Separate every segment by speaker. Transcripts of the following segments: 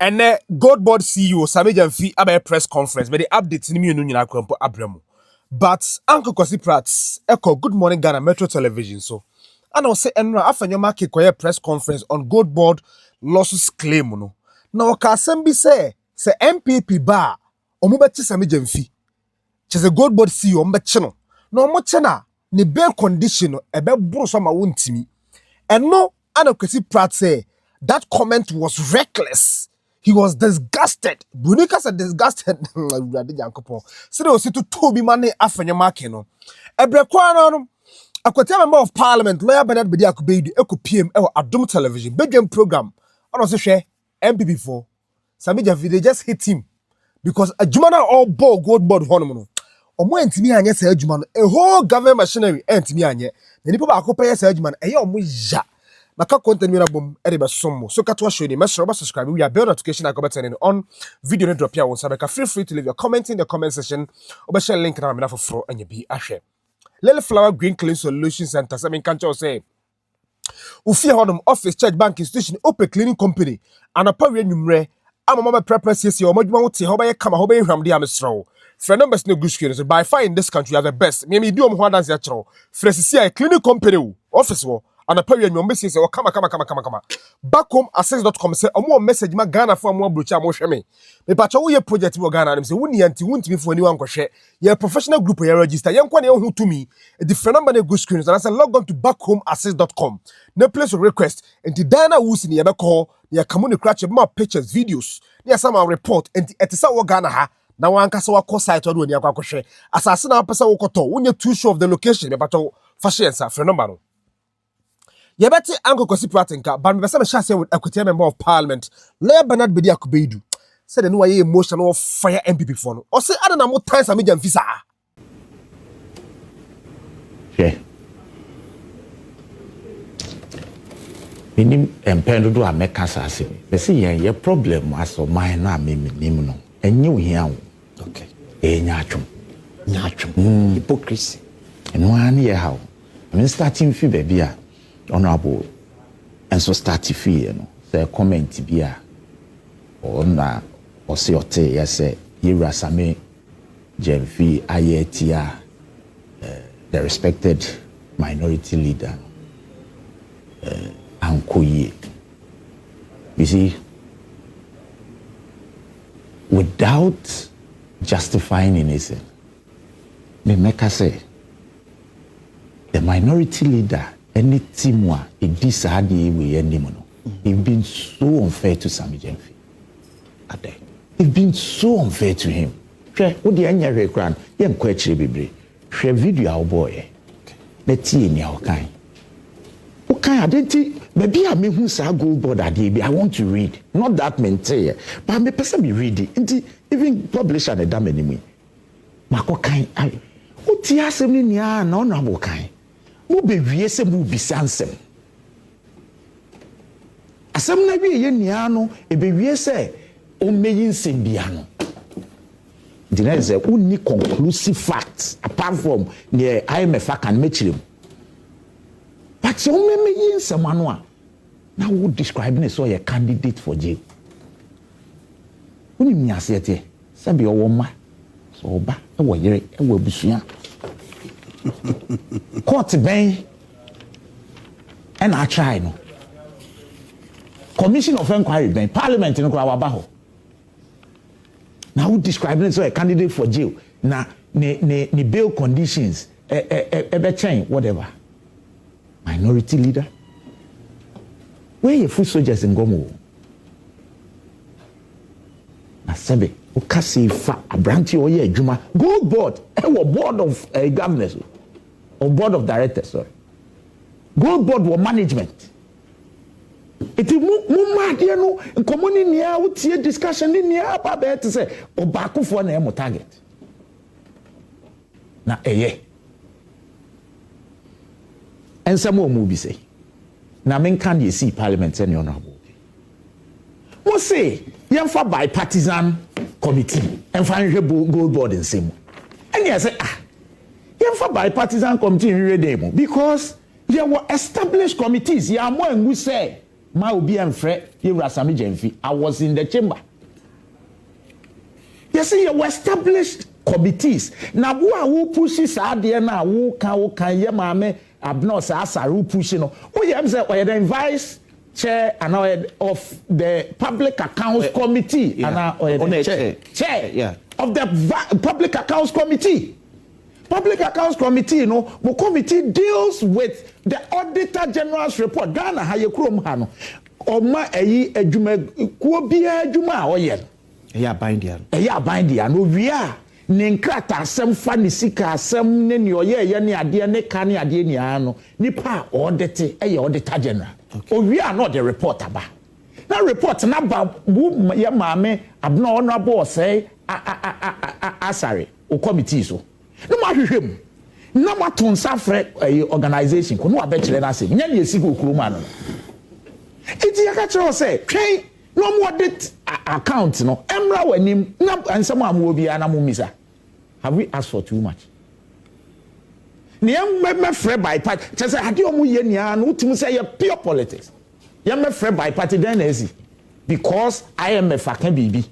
Speaker 1: And GoldBod CEO Sammy Gyamfi about press conference, but the update in me no nyina kwampo abramo. But Uncle Kwasi Pratt, echo Good Morning Ghana Metro Television so. And I'll say enra Afenyo-Markin koye press conference on GoldBod losses claim no. Na waka asem say NPP ba omo bechi Sammy Gyamfi. Chese GoldBod CEO mbechi no. Na omo che na ne bail condition no ebe buru so ma wontimi. And no Uncle Kwasi Pratt say that comment was reckless. He was disgusted. Bunika said disgusted. So they was to Toby Mane Afenyo-Markin no. Ebrekwa no Akwatia member of Parliament, lawyer Bernard Bedi Akubedi, Eku PM, Adum Television, bedroom program. And also share NPP for Sammy Gyamfi, they just hit him because a Jumana all ball GoldBod honomono. Omo entimi anye say Jumano, a whole government machinery entimi anye. The people are copying say Juman, a yo muja. Maka content mina bom edeba sommo. So katwa show ni mesro subscribe. We are bell notification I comment on video ne drop here on Sabeka. Feel free to leave your comment in the comment section. Or share link na mina for fro and you be ashe. Lily Flower Green Clean Solution Center. I mean, can't you say? Ufi honum office, church, bank, institution, open cleaning company. And a power numre. I'm a mama preference yes, your mom won't see how by come, how by him, the amestro. Friend numbers no good screen. So by far in this country are the best. Maybe do one dance at all. Fresh a cleaning company office war. And a period your message say, come. Back home access.com say, more message my Ghana for more brucha more shame. Me pacha wo ye project wo Ghana them say, woni anti wontimi for anyone ko share. Your professional group you register. Yan kwa ne hu to me. The friend number ne good screens and I say log on to backhomeaccess.com. No place of request. And the Diana Wusi ni ebe call. Ni akamuni cratch more pictures, videos. Ni asama report. And etisa wo Ghana ha. Na wankasa wa call site wo ni akwa ko share. Asase na pesa wo koto. Wonye too sure of the location. Me pacha fashion sa friend number no. Yebeti Uncle Kwasi Pratt nka ban me say me share with Akwatia member of Parliament lawyer Bernard Bedi Akubedi said the no way emotional fire NPP for no or say adana mo time Sammy Gyamfi sa
Speaker 2: minim empendo do ameka sase be say ye problem aso man na nim no enye ohia wo okay nyatwom hypocrisy eno an ye how I mean starting fi baby a honorable and so start fee you know say comment bia on na o say ote yes say Yira Sammy Gyamfi ayetia the respected minority leader Ankoye. You see, without justifying anything, me make us say the minority leader any team wa idisadi we endimono. They've been so unfair to Sammy Gyamfi. They've been so unfair to him. What the anya rekran yem kwechire bebre. Share video our boy. Let's see any okay. Okay, identity maybe I mean who's a GoldBod ade I want to read. Not that maintain, but me person be reading. Even publish an edam anyway. Mako kan I. Oti asem ni nia na honorable kan. Mo be wie se mo bisansem. Asem na wie ye nia no e be wie se o meyin nsem bia no. The is only conclusive facts apart from the IMF can make them. But so many years now would describe it so a candidate for jail. When you mean I say Sabi or woman, so ba a way a will be soon. Court bay and I try no. Commission of Inquiry by Parliament in Kwabaho. Now who describe it so a candidate for jail? Now ni bail conditions a change whatever. Minority leader. Where you foot soldiers in Gomo? Na sebe ukasi fa abranti oye juma GoldBod board of governors or board of directors sorry. GoldBod was management. It is more dear no common near utie discussion in near pa to say obako for na emo target. Na and some more movies say. Now, men can you see Parliament and honorable? What say? You have bipartisan committee and find a GoldBod in same. And you say, you have bipartisan committee in redemo because there were established committees. You are more and we say ma obi amfre yewura Sammy Gyamfi. I was in the chamber. You see, you established committees. Now who pushes out there now? Who can ye mame abnos asa who pushing? Oh yeah, I'm the vice chair and of the public accounts committee
Speaker 3: yeah.
Speaker 2: and chair
Speaker 3: yeah.
Speaker 2: of the public accounts committee. Public accounts committee, you know, the committee deals with the auditor general's report. Ghana ha ye krom ha no. Oma eyi adwuma kuo bia adwuma oye.
Speaker 3: Yeah, bindia.
Speaker 2: Yeah, bindia. No, we are. Nenkrata asem fa ne sika asem ne ne oye ne ade ne ka ne ade ne ano. Nipa audit auditor general. Oh, we are not the report aba. Now report na ba ya maame abna honorable say asare o committee so. No ma hwehwem. Na ma ton safre organization ko no abekire na asem. Nya ne esika okuruma no. Iti yakachiro say, "Twen no more audit account no emra wanim na ansem amu obi ana mu misa." Have we asked for too much? Niyam me free by party. Just say hadi omu ye nia no utim say ye pure politics. Yam me free by party then easy. Because IMF akan bibi.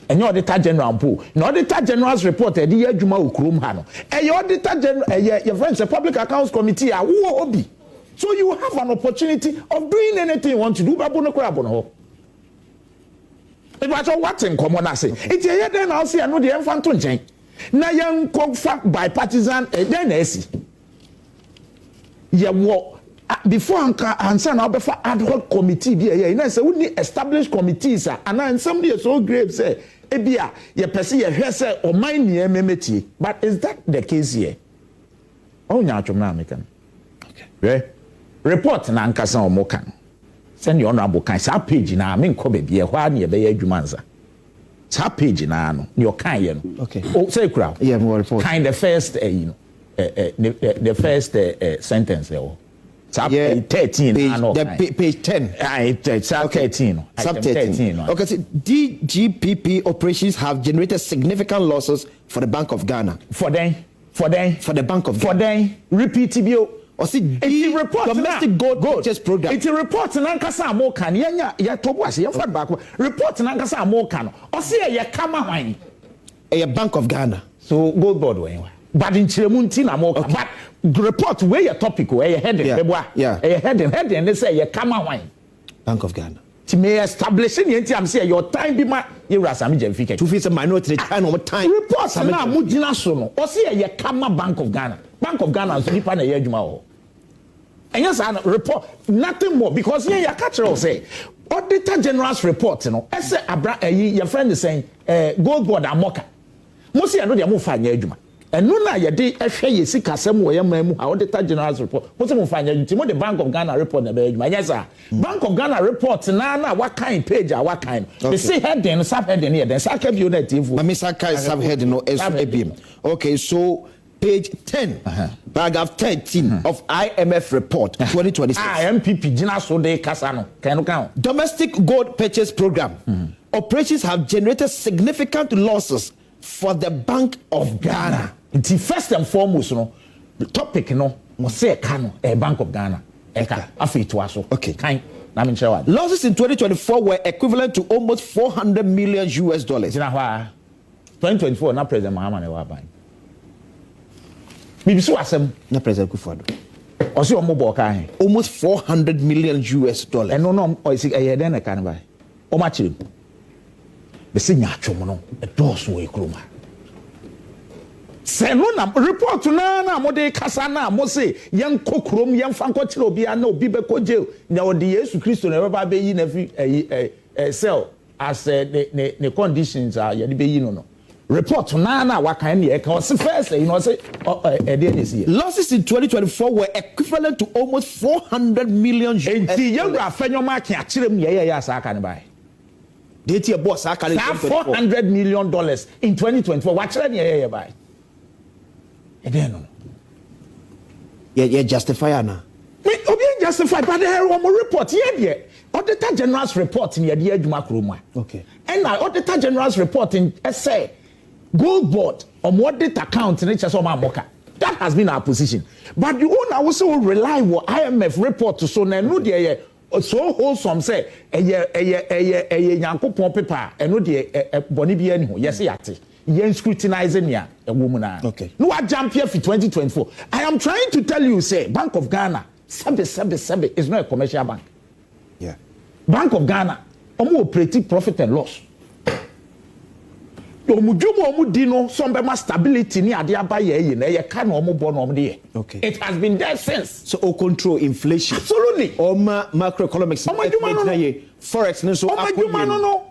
Speaker 2: Enye auditor general po. No auditor general's report e di adwuma okurum ha no. Enye auditor general your friends the public accounts committee a wo obi. So you have an opportunity of doing anything you want to do. Babu no kura bono. It was what in common I say. It's a then I'll see I know the infant to change. Na young fact bipartisan then esi. Yeah, what before answer now before ad hoc committee be here. You know, say we need established committees and somebody is so grave say ebia ye person ye hwe say o man nie memeti. But is that the case here? Oh nya atwom na mekan. Okay. Right? Report na nkasa omo kan. Send your honorable kan sa page na me nko be bia hwa na ye be adwuma nza. Sa page na no your kan ye no.
Speaker 3: Okay.
Speaker 2: Oh say crowd.
Speaker 3: Yeah, more report.
Speaker 2: Kind the first the first sentence there. Sub 13
Speaker 3: page 10.
Speaker 2: Sub 13.
Speaker 3: Sub 13. Okay, so DGPP operations have generated significant losses for the Bank of Ghana.
Speaker 2: For the Bank of
Speaker 3: Ghana.
Speaker 2: Repeat it.
Speaker 3: Or see the report domestic gold purchase program.
Speaker 2: It's a report na nkasa mo kan ya tobo ase ya fad back. Report na nkasa mo kan. O see ya kama hwan.
Speaker 3: A Bank of Ghana.
Speaker 2: So GoldBod we. But in Chiremunti na mo kan. But report where your topic where your heading
Speaker 3: yeah.
Speaker 2: A heading they say ya kama hwan.
Speaker 3: Bank of Ghana.
Speaker 2: To me establishing the am say your time be ma you Sammy Gyamfi.
Speaker 3: To face a minority kind of time.
Speaker 2: Reports na mo gina so no. O see ya kama Bank of Ghana. Bank of Ghana so nipa na ya adwuma ho. And yes, I report nothing more because here you catch all say Auditor General's report, you know. I say your friend is saying GoldBod amoka. Most I know they move fine adwuma. And no na ye dey ehwe ye sika asem wo ye mamu Auditor General's report. Most move fine adwuma. The Bank of Ghana report na be adwuma. Yes sir. Bank of Ghana report na what kind page what kind. They say heading sub heading here. Then saka view that TV.
Speaker 3: Mami saka sub heading no SABM. Okay, so page 10, paragraph 13 of IMF report 2026.
Speaker 2: NPP Gina so de Kasano. Can you count?
Speaker 3: Domestic gold purchase program. Operations have generated significant losses for the Bank of Ghana.
Speaker 2: It's first and foremost, no, the topic, no, was say Kano, a Bank of Ghana.
Speaker 3: Okay.
Speaker 2: Kind.
Speaker 3: Losses in 2024 were equivalent to almost $400 million.
Speaker 2: 2024, not President Mahama. Maybe so asem
Speaker 3: na President Kufuor.
Speaker 2: Osi omo bo kan.
Speaker 3: Almost $400 million.
Speaker 2: And no o isi e den na kan ba. O ma chiri. Be se nya atwom no e doso e kroma. Se no na report na mo de kasa na mo se yen kokrom yen fa nko chiri obi na obi be ko jail na odi Yesu Kristo na ba be yi na fi cell as the conditions are ye be yi no. Report na what kind of first, you know, say
Speaker 3: losses in 2024 were equivalent to almost $400 million.
Speaker 2: Afenyo-Markin $400 million in 2024. What should I buy?
Speaker 3: Yeah, justify now.
Speaker 2: Justify, but there are more reports. Yeah. Auditor General's report in the Adjuma.
Speaker 3: Okay.
Speaker 2: And Auditor General's report in essay. GoldBod on what data account that has been our position. But you won't also rely on IMF report to so now no dear so wholesome say eye Nyankopon paper eno de boni bia ni ho yes yate yen scrutinizing ya a woman.
Speaker 3: Okay.
Speaker 2: No, I jump here for 2024. I am trying to tell you, say, Bank of Ghana, Sabe is not a commercial bank.
Speaker 3: Yeah.
Speaker 2: Bank of Ghana, operating profit and loss. Some stability ni ade abaye na ye ka na omo bo na omo de.
Speaker 3: Okay.
Speaker 2: It has been there since.
Speaker 3: So all control inflation.
Speaker 2: Absolutely.
Speaker 3: Macroeconomics. Forex no so
Speaker 2: no.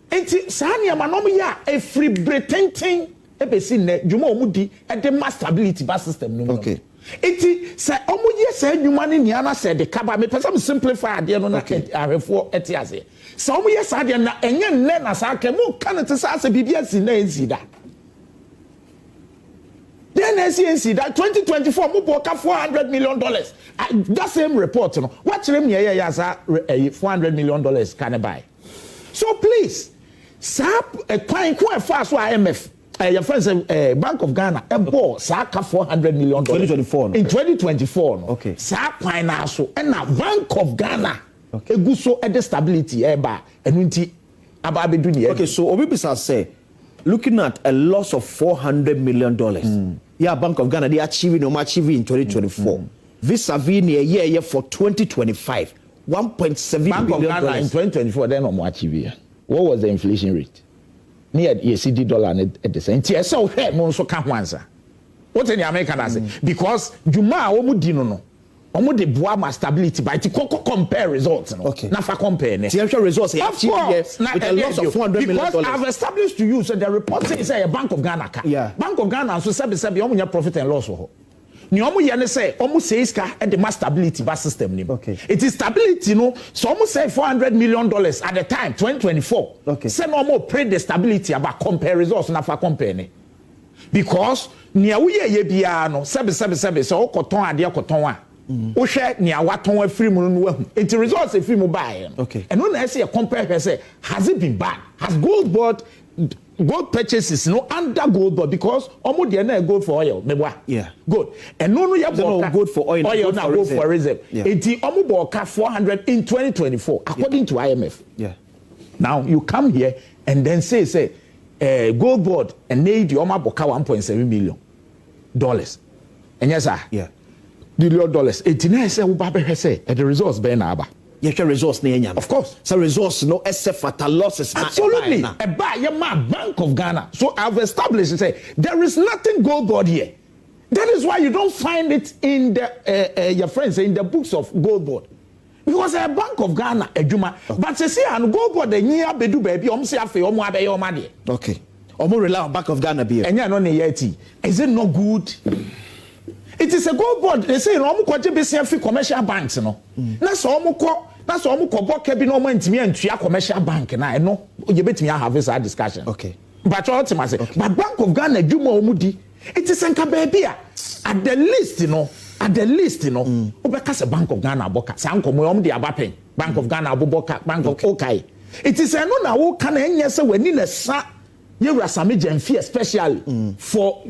Speaker 2: Enti sani amanom ya every pretending ebesi ne dwuma omudi e de mass stability ba system no.
Speaker 3: Okay.
Speaker 2: Enti say omoye say dwuma ne nia na say de kaba me person simplify ade no na ahwefo eti ase. Say omoye say ade na enye nne na sa ka mu kan te sa bibia si na ensi da. Then NC that 2024 mo boka $400 million. That same report no. What rem ye ya sa $400 million can buy. So please sap a quite fast IMF your friends Bank of Ghana a ball saka $400 million
Speaker 3: 2024 no?
Speaker 2: In 2024 no.
Speaker 3: Okay.
Speaker 2: Sap na so and now Bank of Ghana okay guso at the stability eba enunti aba bedu ni.
Speaker 3: Okay, so Obibisa say looking at a loss of $400 million. Yeah, Bank of Ghana they achieving in 2024. Vis-a-vis near year for 2025 $1.7
Speaker 2: Bank of Ghana in 2024 then no achieve. What was the inflation rate? Near the CD dollar at the same time. So hey, monso can answer. What in the American say? Because Juma omu dino no. Omu de boa stability by the compare results no.
Speaker 3: Okay.
Speaker 2: Nafa compare ne.
Speaker 3: The actual results
Speaker 2: of course,
Speaker 3: with a loss of $400 million.
Speaker 2: Because I've established to you so the report says a Bank of Ghana ka.
Speaker 3: Yeah.
Speaker 2: Bank of Ghana so sabi omu nya profit and loss ho. Ni omu ye ne say omu says ka and the mass stability ba system ni.
Speaker 3: Okay.
Speaker 2: It is stability no. So omu say $400 million at the time 2024.
Speaker 3: Okay.
Speaker 2: Say no omu pray the stability about compare results nafa compare ne. Because ni awuye ye bia no sabi so okoton ade okoton a. Wo hwe ni awaton afiri mu no wahu. It results afiri mu bae.
Speaker 3: Okay.
Speaker 2: And when I say compare say has it been bad? Has GoldBod gold purchases no under GoldBod because omo de na gold for oil mebwa.
Speaker 3: Yeah.
Speaker 2: Good. And no ya boka
Speaker 3: gold for oil
Speaker 2: na gold for reserve. Enti omo boka 400 in 2024 according to IMF.
Speaker 3: Yeah.
Speaker 2: Now you come here and then say GoldBod and need the omo boka $1.7 million. And yes sir.
Speaker 3: Yeah.
Speaker 2: $1 billion. 89 say wo ba be say the results be na aba.
Speaker 3: Yes, results near Yam.
Speaker 2: Of course.
Speaker 3: So results no except for losses.
Speaker 2: Absolutely. A buy Bank of Ghana. So I've established and say there is nothing GoldBod here. That is why you don't find it in the your friends in the books of GoldBod. Because a Bank of Ghana ejuma. But say and GoldBod the year bedu baby say afi omo abe your money.
Speaker 3: Okay. Omo rely on Bank of Ghana be.
Speaker 2: Enya no ne yeti. Is it not good? It is a GoldBod. They say no omo kwaje besia fi commercial banks no. Na so omo ko that's all boka bi no man ntimi antua commercial bank na no you betimi have this discussion.
Speaker 3: Okay.
Speaker 2: But what I say, but Bank of Ghana dwuma omudi it is enka baby at the least obeka se Bank of Ghana boka sa nkomo om de abapen Bank of Ghana aboboka Bank of okay. It is no na wo kana enye se wani na sa yewura Sammy Gyamfi especially for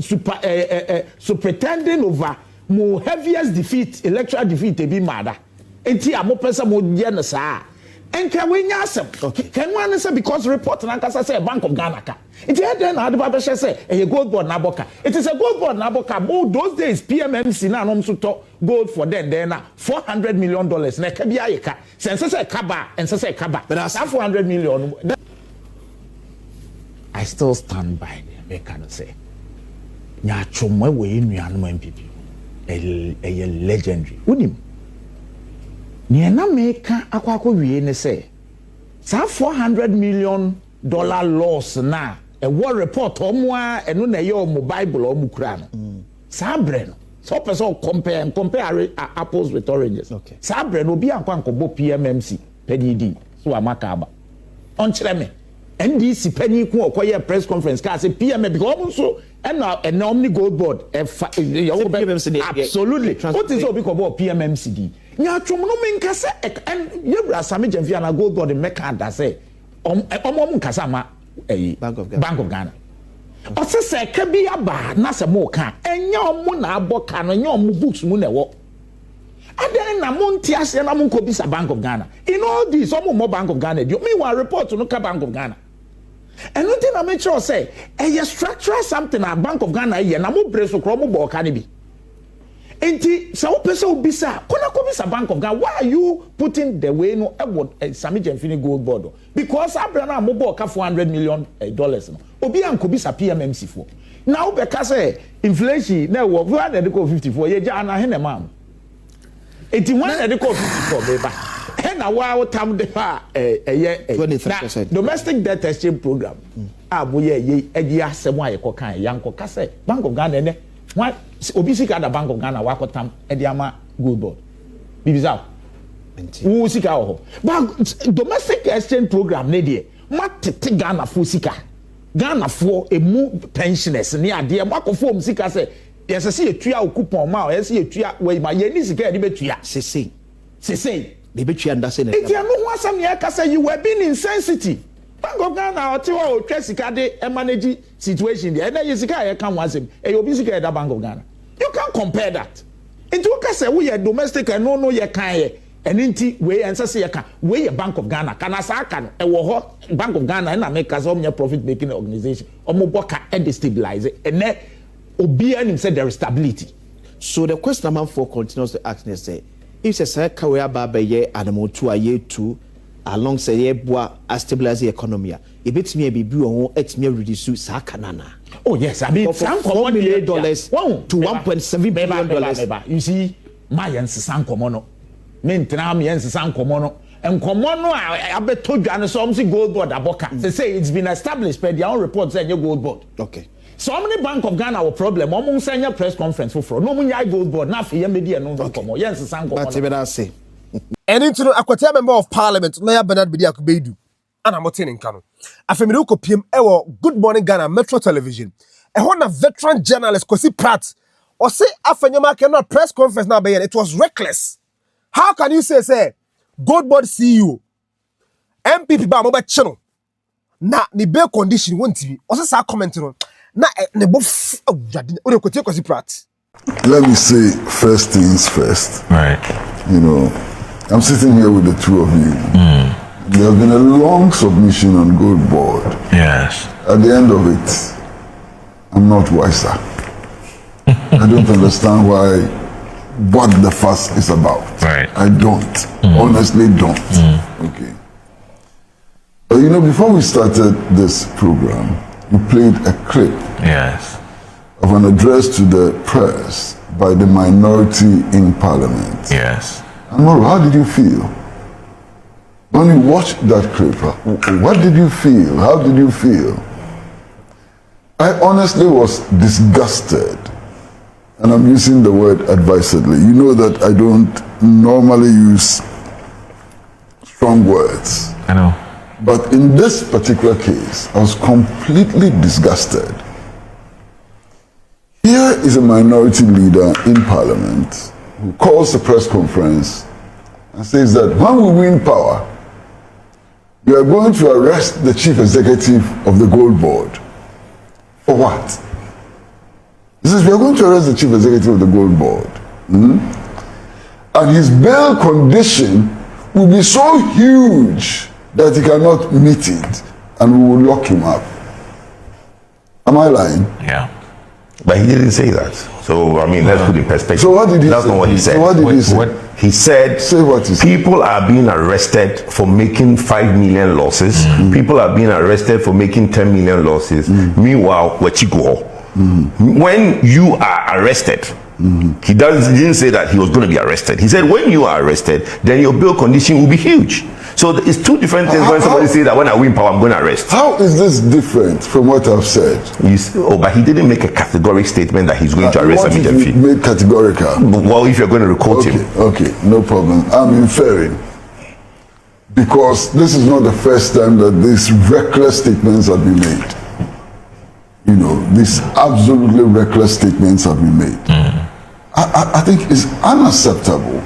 Speaker 2: pretending over more heaviest defeat electoral defeat e bi mada. Enti amo pesa mo ye na sa enka we nya asem can one say because report na nkasa say Bank of Ghana ka it then na adba be say e GoldBod na boka it is a GoldBod na boka but those days PMMC na no so to gold for them na $400 million na ka bia yeka sense say kaba and say kaba but that's $400 million. I still stand by the American say nya chomwe we nuanom NPP a legendary unim ni na meka akwako wie ne say sa $400 million loss na a war report omwa eno na ye omo bible omo kura no sa bre no so person compare apples with oranges.
Speaker 3: Okay.
Speaker 2: Sa bre no bi anko PMMC penidi so amaka aba on kire me NDC penny ku okoye press conference ka say PM because omo so and omni GoldBod absolutely what is obi ko PMMC di nya twom no menka se and yebra Sammy Gyamfi na GoldBod meka da say omom nkasa ma
Speaker 3: Bank of Ghana
Speaker 2: o se ka bi aba na se mo ka enya omo na aboka no nya omo books mu na wo And then Namonti as and Amunkobisa Bank of Ghana. In all this, some more Bank of Ghana. You meanwhile report to Nuka Bank of Ghana. And one thing I make sure say, you structure something at Bank of Ghana here, Namu Breso Kromo Bokanibi. Enti sa opese obisa kona kobisa Bank of Ghana, why are you putting the way no about Sammy Gyamfi GoldBod? Because Abrana Mobo ka $400 million no. Obi an kobisa PMMC for. Now because inflation na wo we na dey go 54 ye ja na he na mam. Enti one na dey go 54 beba. He na wa tam de pa domestic debt exchange program. Aboye ye edi asem aye kokan yanko ka say Bank of Ghana ne what obisi ka da Bank of Ghana wakotam edi ama GoldBod bibiza wo sika ho but domestic exchange program ne de matete Ghana fo sika Ghana fo emu pensioners ne ade makofo sika se yese se etua coupon ma yese etua we ma ye ni sika e de betua sese
Speaker 3: they betua ndase na
Speaker 2: eti anu ho asam ne ka say you were being insensitive. Bank of Ghana or Tiwa or Tresika de manage situation there. And then you see I can once him. And you'll be sick at the Bank of Ghana. You can't compare that. Into what say we are domestic and no you can't and inti we and say you can we a Bank of Ghana. Can I say can a Bank of Ghana and I make us your profit making organization or moboka and destabilize it. And then Obian said there is stability.
Speaker 3: So the question man for continues to ask say if it's a career baba ye animal to a year two alongside ye boa a stabilize the economy. If it's me a baby or it's me reduce sa kanana.
Speaker 2: Oh yes, I mean
Speaker 3: $4 million to $1.7 billion.
Speaker 2: You see, my yen san komono. Mentra me yen san komono. And komono I bet told you and some say GoldBod aboka. They say it's been established by their own report saying your GoldBod.
Speaker 3: Okay.
Speaker 2: So many Bank of Ghana have problem. Omo send your press conference for no mun yai GoldBod. Na fe media no komo. Yen san komono.
Speaker 3: That's what I say.
Speaker 1: And into Akwatia member of Parliament, Lawyer Bernard Bidi Akubedu. And I'm in Kano. Afenyo-Markin PM ewo Good Morning Ghana Metro Television. A veteran journalist Kwasi Pratt or say Afenyo-Markin not press conference now, it was reckless. How can you say GoldBod CEO NPP ba mobile channel na ni bail condition won't TV or say commenting on na ne bof Kwasi Pratt.
Speaker 4: Let me say first things first.
Speaker 5: Right.
Speaker 4: You know, I'm sitting here with the two of you. There have been a long submission on GoldBod.
Speaker 5: Yes.
Speaker 4: At the end of it, I'm not wiser. I don't understand what the fuss is about.
Speaker 5: Right.
Speaker 4: I don't. Honestly don't. Okay. But you know, before we started this program, we played a clip
Speaker 5: Yes.
Speaker 4: of an address to the press by the minority in Parliament.
Speaker 5: Yes.
Speaker 4: And Moro, how did you feel? When you watched that clip, what did you feel? How did you feel? I honestly was disgusted. And I'm using the word advisedly. You know that I don't normally use strong words.
Speaker 5: I know.
Speaker 4: But in this particular case, I was completely disgusted. Here is a minority leader in Parliament who calls a press conference and says that when we win power, we are going to arrest the chief executive of the GoldBod. For what? He says we are going to arrest the chief executive of the GoldBod. And his bail condition will be so huge that he cannot meet it and we will lock him up. Am I lying?
Speaker 5: Yeah.
Speaker 6: But he didn't say that. So, I mean, let's put in perspective.
Speaker 4: So what did he
Speaker 6: That's
Speaker 4: say?
Speaker 6: not what he said.
Speaker 4: So what did he say?
Speaker 6: He said,
Speaker 4: Say what he said.
Speaker 6: people are being arrested for making 5 million losses. People are being arrested for making 10 million losses. Meanwhile, Wachiko, when you are arrested, he didn't say that he was going to be arrested. He said, when you are arrested, then your bail condition will be huge. So it's two different things when somebody says that when I win power, I'm going to arrest.
Speaker 4: How is this different from what I've said?
Speaker 6: But he didn't make a categorical statement that he's going to arrest Sammy Gyamfi.
Speaker 4: Made categorical.
Speaker 6: Well, if you're going to quote him.
Speaker 4: Okay, no problem. I'm inferring. Because this is not the first time that these reckless statements have been made. You know, these absolutely reckless statements have been made. I think it's unacceptable.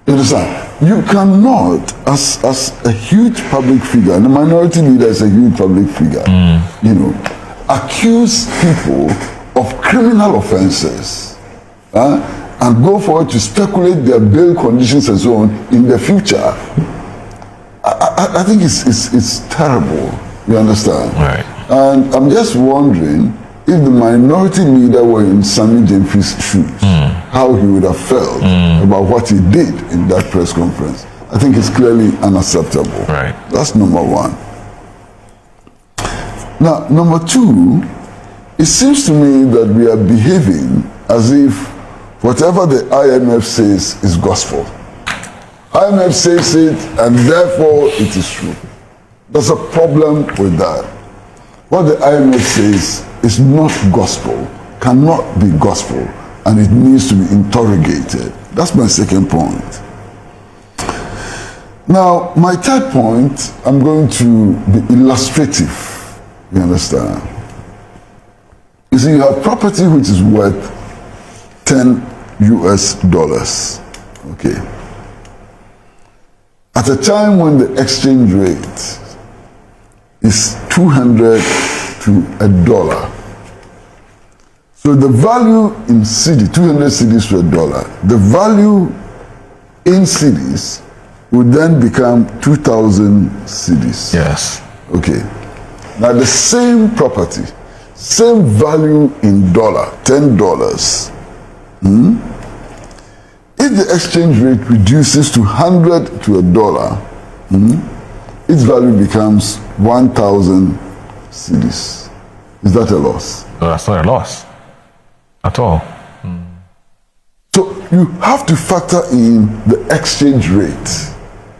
Speaker 4: You understand? You cannot, as a huge public figure, and a minority leader is a huge public figure, you know, accuse people of criminal offenses and go forward to speculate their bail conditions and so on in the future, I think it's terrible. You understand?
Speaker 6: Right.
Speaker 4: And I'm just wondering if the minority leader were in Sammy Gyamfi's shoes, how he would have felt about what he did in that press conference. I think it's clearly unacceptable.
Speaker 6: Right.
Speaker 4: That's number one. Now, number two, it seems to me that we are behaving as if whatever the IMF says is gospel. IMF says it, and therefore it is true. There's a problem with that. What the IMF says is not gospel, cannot be gospel, and it needs to be interrogated. That's my second point. Now, my third point, I'm going to be illustrative. You understand? You see, you have property which is worth $10 US. Okay. At a time when the exchange rate is 200 to $1. So the value in cedi, 200 cedis to $1, the value in cedis would then become 2,000 cedis.
Speaker 6: Yes.
Speaker 4: Okay. Now the same property, same value in dollar, $10. If the exchange rate reduces to 100 to $1, its value becomes 1,000 cedis. Is that a loss?
Speaker 6: No, that's not a loss at all.
Speaker 4: So you have to factor in the exchange rate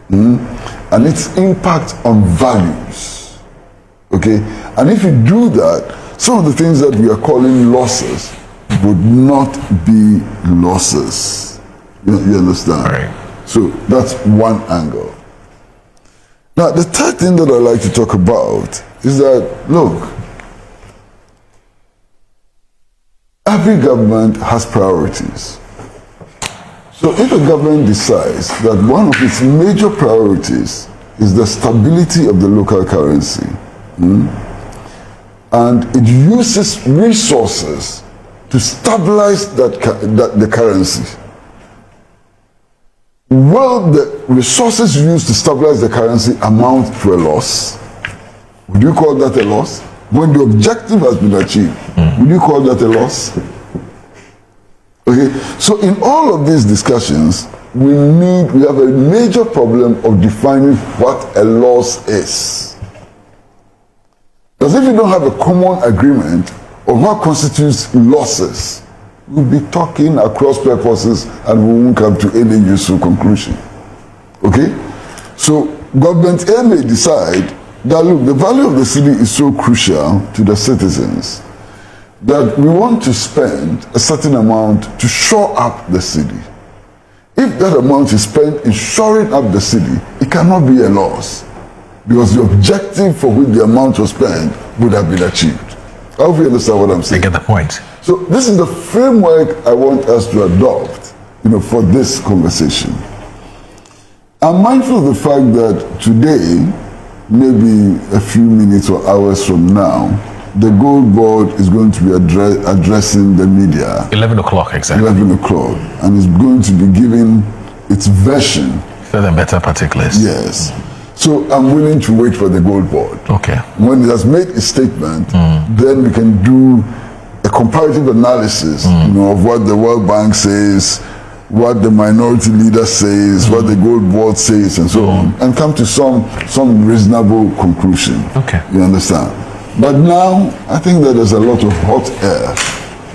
Speaker 4: and its impact on values. Okay? And if you do that, some of the things that we are calling losses would not be losses. You understand?
Speaker 6: Right.
Speaker 4: So that's one angle. Now, the third thing that I like to talk about is that, look, every government has priorities. So if a government decides that one of its major priorities is the stability of the local currency, and it uses resources to stabilize the currency, will the resources used to stabilize the currency amount to a loss? Would you call that a loss? When the objective has been achieved, would you call that a loss? Okay, so in all of these discussions, we have a major problem of defining what a loss is. Because if you don't have a common agreement on what constitutes losses, we'll be talking across purposes and we won't come to any useful conclusion. Okay? So government A may decide that, look, the value of the city is so crucial to the citizens that we want to spend a certain amount to shore up the city. If that amount is spent in shoring up the city, it cannot be a loss because the objective for which the amount was spent would have been achieved. I hope you understand what I'm saying.
Speaker 6: I get the point.
Speaker 4: So this is the framework I want us to adopt, for this conversation. I'm mindful of the fact that today, maybe a few minutes or hours from now, the GoldBod is going to be addressing the media.
Speaker 6: 11 o'clock exactly.
Speaker 4: 11 o'clock. And is going to be giving its version.
Speaker 6: Further better particulars.
Speaker 4: Yes. So I'm willing to wait for the GoldBod.
Speaker 6: Okay.
Speaker 4: When it has made a statement, then we can do a comparative analysis, of what the World Bank says, what the minority leader says, what the GoldBod says, and so on, and come to some reasonable conclusion.
Speaker 6: Okay.
Speaker 4: You understand? But now, I think that there's a lot of hot air,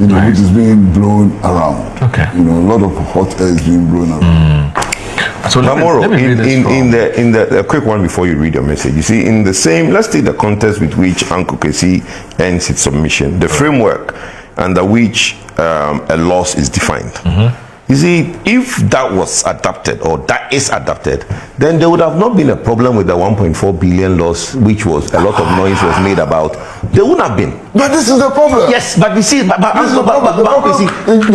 Speaker 6: Right.
Speaker 4: which is being blown around.
Speaker 6: Okay.
Speaker 4: A lot of hot air is being blown around.
Speaker 6: So
Speaker 2: Namoro,
Speaker 6: in
Speaker 2: the a quick one before you read your message. You see, in the same, let's take the context with which Uncle Kwasi ends its submission, the framework under which a loss is defined. You see, if that was adopted, or that is adopted, then there would have not been a problem with the 1.4 billion loss, which was a lot of noise was made about. There wouldn't have been.
Speaker 4: But this is the problem.
Speaker 2: Yes, but you see, but
Speaker 4: This is the problem.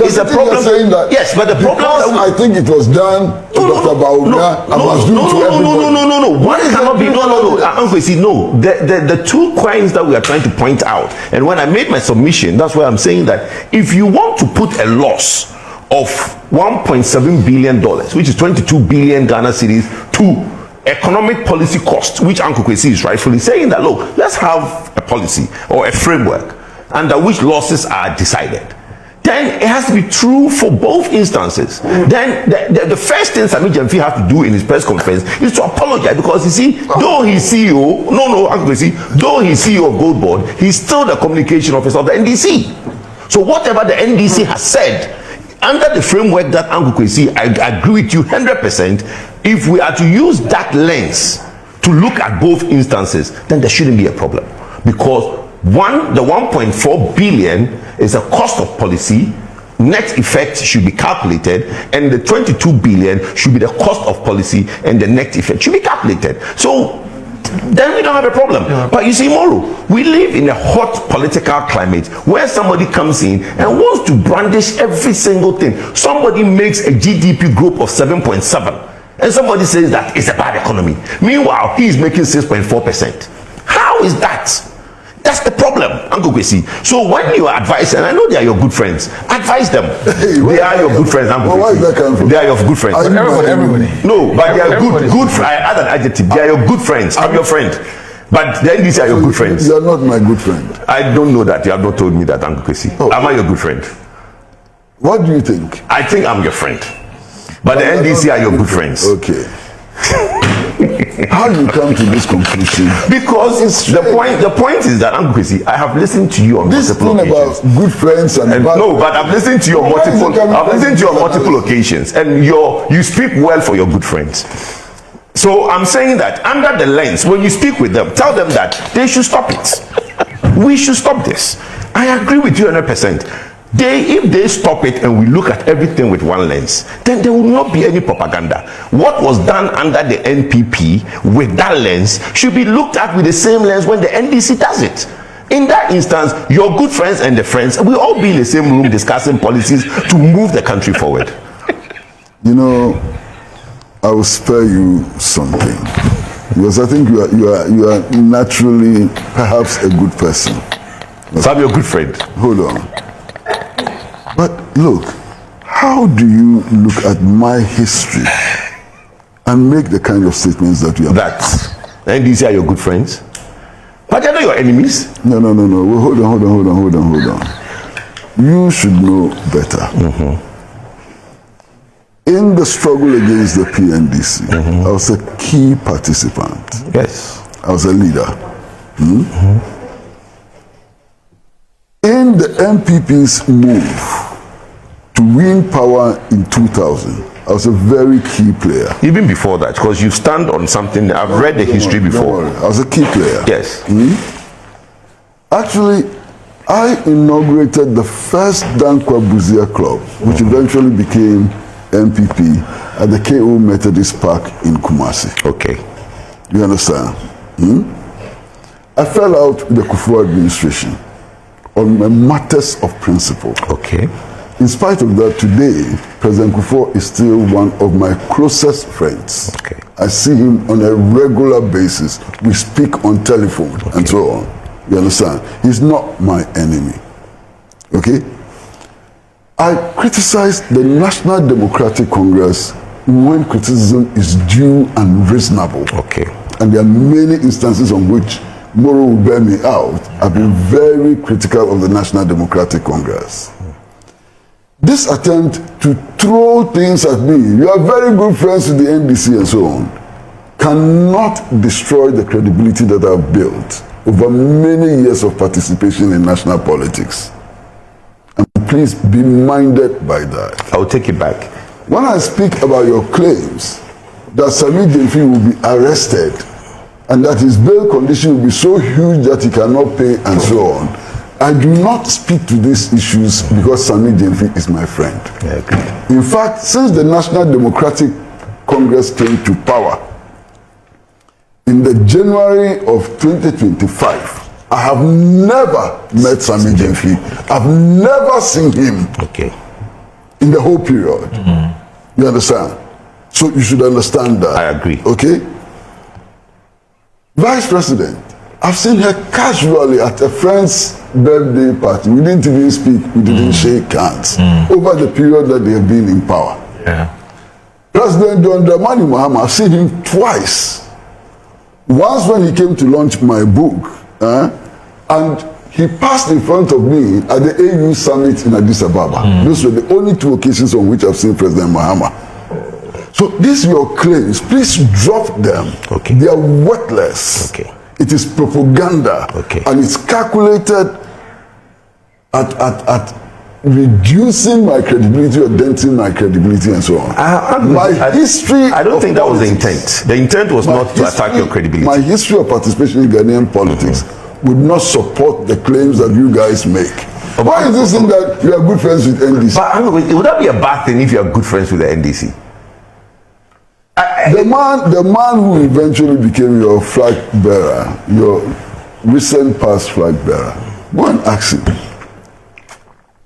Speaker 2: it's a problem.
Speaker 4: Saying that
Speaker 2: Yes, but the problem.
Speaker 4: Because I think it was done to Dr. Baumia and was due to everybody.
Speaker 2: No. What
Speaker 4: is
Speaker 2: cannot
Speaker 4: the
Speaker 2: be? No. Uncle, see, no. The two crimes that we are trying to point out, and when I made my submission, that's why I'm saying that if you want to put a loss
Speaker 6: of $1.7 billion, which is 22 billion Ghana cedis, to economic policy costs, which Uncle Kwasi is rightfully saying that, look, let's have a policy or a framework under which losses are decided. Then it has to be true for both instances. Then the first thing Sammy Gyamfi has to do in his press conference is to apologize, because you see, though he's CEO, Uncle Kwasi, though he's CEO of GoldBod, he's still the communication officer of the NDC. So whatever the NDC has said, under the framework that Uncle Kwasi, I agree with you 100%, if we are to use that lens to look at both instances, then there shouldn't be a problem. Because the 1.4 billion is a cost of policy, net effect should be calculated, and the 22 billion should be the cost of policy, and the net effect should be calculated. So then we don't have a problem. Yeah. But you see, Moro, we live in a hot political climate where somebody comes in and wants to brandish every single thing. Somebody makes a GDP growth of 7.7, and somebody says that it's a bad economy. Meanwhile, he is making 6.4%. How is that? That's the problem, Uncle Kwasi. So when you are advising, and I know they are your good friends, advise them. They are your good friends, Uncle Kwasi.
Speaker 4: Where is that coming from?
Speaker 6: They are your good friends.
Speaker 1: Everybody.
Speaker 6: No, but they are good. I add an adjective. They are your good friends. I'm your friend. But the NDC are your good friends.
Speaker 4: You are not my good friend.
Speaker 6: I don't know that. You have not told me that, Uncle Kwasi. Oh. Am I your good friend?
Speaker 4: What do you think?
Speaker 6: I think I'm your friend. But the NDC are your good friends.
Speaker 4: Okay. How do you come to this conclusion?
Speaker 6: Because the point is that, Uncle Kwasi, I have listened to you on multiple occasions.
Speaker 4: About good friends and bad
Speaker 6: no, but I've listened to you on multiple occasions, and you speak well for your good friends. So I'm saying that under the lens, when you speak with them, tell them that they should stop it. We should stop this. I agree with you 100%. If they stop it and we look at everything with one lens, then there will not be any propaganda. What was done under the NPP with that lens should be looked at with the same lens when the NDC does it. In that instance, your good friends and the friends will all be in the same room discussing policies to move the country forward.
Speaker 4: You know, I will spare you something, because I think you are naturally perhaps a good person.
Speaker 6: So I'm your good friend.
Speaker 4: Hold on. But look, how do you look at my history and make the kind of statements that you have?
Speaker 6: That NDC are your good friends, but they're not your enemies.
Speaker 4: No. Well, hold on. You should know better. Mm-hmm. In the struggle against the PNDC, mm-hmm. I was a key participant.
Speaker 6: Yes.
Speaker 4: I was a leader. Hmm? Mm-hmm. In the NPP's move to win power in 2000, I was a very key player.
Speaker 6: Even before that, because you stand on something, I've read the history before.
Speaker 4: I was a key player.
Speaker 6: Yes.
Speaker 4: Actually, I inaugurated the first Dankwa Buzia Club, which eventually became NPP, at the KO Methodist Park in Kumasi.
Speaker 6: Okay.
Speaker 4: You understand? I fell out with the Kufuor administration on matters of principle.
Speaker 6: Okay.
Speaker 4: In spite of that, today, President Kufuor is still one of my closest friends.
Speaker 6: Okay.
Speaker 4: I see him on a regular basis. We speak on telephone and so on. You understand? He's not my enemy. Okay? I criticize the National Democratic Congress when criticism is due and reasonable.
Speaker 6: Okay.
Speaker 4: And there are many instances on which Moro will bear me out. I've been very critical of the National Democratic Congress. This attempt to throw things at me, you are very good friends with the NDC and so on, cannot destroy the credibility that I've built over many years of participation in national politics. And please be minded by that.
Speaker 6: I'll take it back.
Speaker 4: When I speak about your claims that Sammy Gyamfi will be arrested and that his bail condition will be so huge that he cannot pay and so on, I do not speak to these issues because Sammy Gyamfi is my friend.
Speaker 6: Yeah,
Speaker 4: in fact, since the National Democratic Congress came to power in the January of 2025, I have never met Sammy Gyamfi. I've never seen him.
Speaker 6: Okay.
Speaker 4: In the whole period. You understand? So you should understand that.
Speaker 6: I agree.
Speaker 4: Okay? Vice President, I've seen her casually at a friend's birthday party. We didn't even speak. We didn't shake hands over the period that they have been in power.
Speaker 6: Yeah.
Speaker 4: President John Dramani Mahama, I've seen him twice. Once when he came to launch my book, and he passed in front of me at the AU summit in Addis Ababa. Those were the only 2 occasions on which I've seen President Mahama. So these are your claims. Please drop them.
Speaker 6: Okay.
Speaker 4: They are worthless.
Speaker 6: Okay.
Speaker 4: It is propaganda.
Speaker 6: Okay.
Speaker 4: And it's calculated at reducing my credibility or denting my credibility and so on.
Speaker 6: I don't think that was the intent. The intent was not to attack your credibility.
Speaker 4: My history of participation in Ghanaian politics would not support the claims that you guys make. Why is this thing that you are good friends with NDC?
Speaker 6: But would that be a bad thing if you are good friends with the NDC?
Speaker 4: The man who eventually became your flag bearer, your recent past flag bearer, go and ask him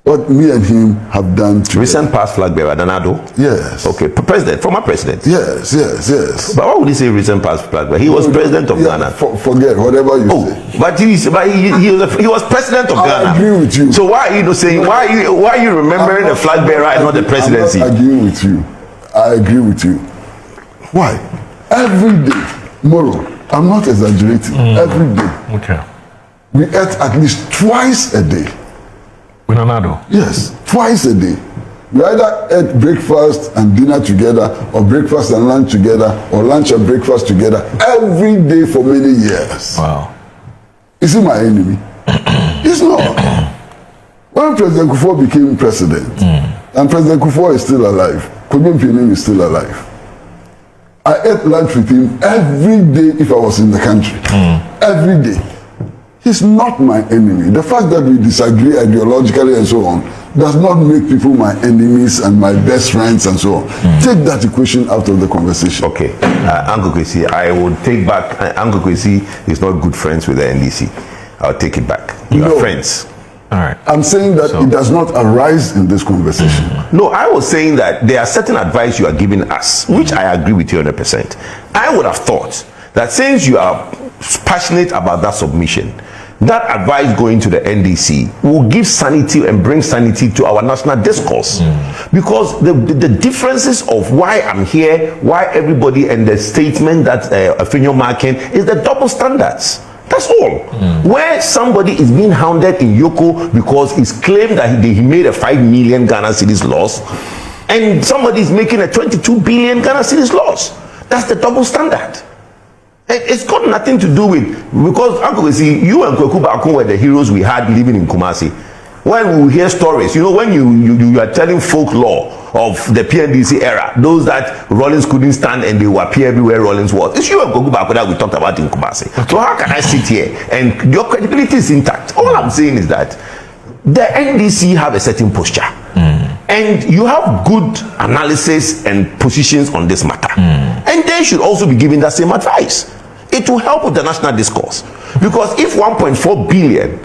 Speaker 4: what me and him have done to
Speaker 6: recent past flag bearer, Danado?
Speaker 4: Yes.
Speaker 6: Okay, president, former president.
Speaker 4: Yes.
Speaker 6: But why would he say recent past flag bearer? He was president of Ghana.
Speaker 4: Forget whatever you say.
Speaker 6: But he was president of Ghana.
Speaker 4: I agree with you.
Speaker 6: So why are you saying why are you remembering the flag bearer and not the presidency?
Speaker 4: I'm not agreeing with you. I agree with you. Why? Every day, Moro, I'm not exaggerating. Every day.
Speaker 5: Okay.
Speaker 4: We ate at least twice a day.
Speaker 5: With Anado?
Speaker 4: Yes, twice a day. We either ate breakfast and dinner together, or breakfast and lunch together, or lunch and breakfast together, every day for many years.
Speaker 5: Wow.
Speaker 4: Is he my enemy? He's not. When President Kufuor became president, and President Kufuor is still alive, Kwasi Pratt is still alive, I ate lunch with him every day if I was in the country. Every day. He's not my enemy. The fact that we disagree ideologically and so on does not make people my enemies and my best friends and so on. Take that equation out of the conversation.
Speaker 6: Okay. Uncle Kwasi, I would take back. Uncle Kwasi is not good friends with the NDC. I'll take it back. You are friends.
Speaker 5: All right.
Speaker 4: I'm saying that it does not arise in this conversation.
Speaker 6: No, I was saying that there are certain advice you are giving us, which I agree with you 100%. I would have thought that since you are passionate about that submission, that advice going to the NDC will give sanity and bring sanity to our national discourse. Because the differences of why I'm here, why everybody, and the statement that Afenyo-Markin is the double standards. That's all. Where somebody is being hounded in Yoko because it's claimed that he made a 5 million Ghana cedis loss, and somebody is making a 22 billion Ghana cedis loss. That's the double standard. It's got nothing to do with, because Uncle Kwasi, you and Kweku Bakun were the heroes we had living in Kumasi. When we hear stories, when you are telling folklore of the PNDC era, those that Rollins couldn't stand and they will appear everywhere Rollins was. It's you and Kweku Bakun that we talked about in Kumasi. Okay. So how can I sit here and your credibility is intact? All I'm saying is that the NDC have a certain posture. And you have good analysis and positions on this matter. And they should also be given that same advice. It will help with the national discourse. Because if 1.4 billion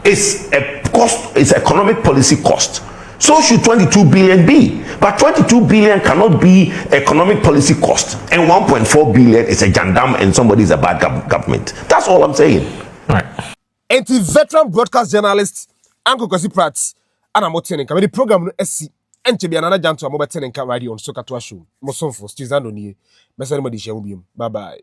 Speaker 6: is a cost, it's economic policy cost, so should 22 billion be. But 22 billion cannot be economic policy cost. And 1.4 billion is a jandam and somebody is a bad government. That's all I'm saying.
Speaker 5: All right.
Speaker 1: Anti-veteran broadcast journalist Uncle Kwasi Pratt and I'm attending the program no SC and to be another janto I'm attending radio on Sokatwa show. Mosonfo Stizano ni. Bye bye.